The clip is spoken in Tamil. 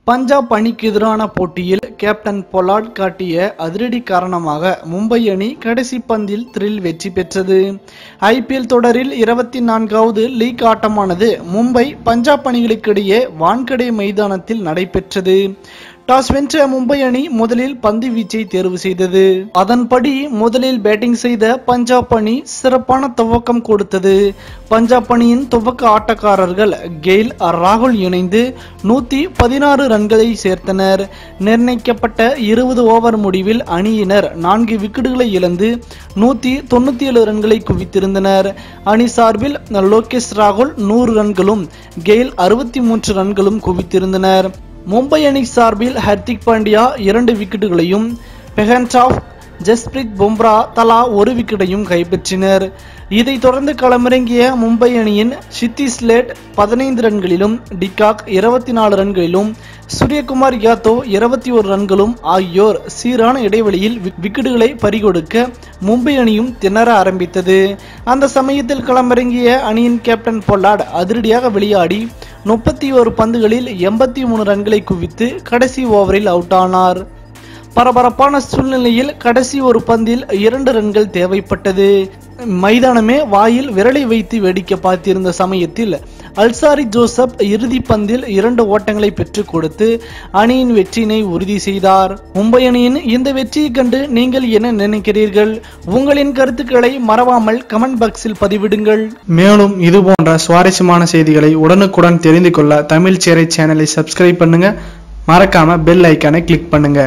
பஞ்சாப் அணிக்கு எதிரான போட்டியில் கேப்டன் பொலார்ட் காட்டிய அதிரடி காரணமாக மும்பை அணி கடைசி பந்தில் த்ரில் வெற்றி பெற்றது. ஐபிஎல் தொடரில் 24வது லீக் ஆட்டமானது மும்பை பஞ்சாப் அணிகளுக்கிடையே வான்கடே மைதானத்தில் நடைபெற்றது. டாஸ் வென்ற மும்பை அணி முதலில் பந்து வீச்சை தேர்வு செய்தது. அதன்படி முதலில் பேட்டிங் செய்த பஞ்சாப் அணி சிறப்பான துவக்கம் கொடுத்தது. பஞ்சாப் அணியின் துவக்க ஆட்டக்காரர்கள் கெயில், ராகுல் இணைந்து 116 ரன்களை சேர்த்தனர். நிர்ணயிக்கப்பட்ட 20 ஓவர் முடிவில் அணியினர் 4 விக்கெட்டுகளை இழந்து 197 ரன்களை குவித்திருந்தனர். அணி சார்பில் லோகேஷ் ராகுல் 100 ரன்களும் கெயில் 63 ரன்களும் குவித்திருந்தனர். மும்பை அணி சார்பில் ஹர்திக் பாண்டியா 2 விக்கெட்டுகளையும் பெஹன்டாஃப், ஜஸ்பிரீத் பும்ரா தலா 1 விக்கெட்டையும் கைப்பற்றினர். இதைத் தொடர்ந்து களமிறங்கிய மும்பை அணியின் ஷித்தி ஸ்லேட் 15 ரன்களிலும், டிகாக் 24 ரன்களிலும், சூரியகுமார் யாதவ் 21 ரன்களும் ஆகியோர் சீரான இடைவெளியில் விக்கெட்டுகளை பறிகொடுக்க மும்பை அணியும் திணற ஆரம்பித்தது. அந்த சமயத்தில் களமிறங்கிய அணியின் கேப்டன் பொலார்ட் அதிரடியாக விளையாடி 31 பந்துகளில் 83 ரன்களை குவித்து கடைசி ஓவரில் அவுட் ஆனார். பரபரப்பான சூழ்நிலையில் கடைசி ஒரு பந்தில் 2 ரன்கள் தேவைப்பட்டது. மைதானமே வாயில் விரலை வைத்து வேடிக்கை பார்த்திருந்த சமயத்தில் அல்சாரி ஜோசப் இறுதி பந்தில் 2 ஓட்டங்களை பெற்றுக் கொடுத்து அணியின் வெற்றியினை உறுதி செய்தார். மும்பை அணியின் இந்த வெற்றியை கண்டு நீங்கள் என்ன நினைக்கிறீர்கள்? உங்களின் கருத்துக்களை மறவாமல் கமெண்ட் பாக்ஸில் பதிவிடுங்கள். மேலும் இது போன்ற சுவாரஸ்யமான செய்திகளை உடனுக்குடன் தெரிந்து கொள்ள தமிழ் சேரை சேனலை சப்ஸ்கிரைப் பண்ணுங்க. மறக்காம பெல் ஐக்கானை கிளிக் பண்ணுங்க.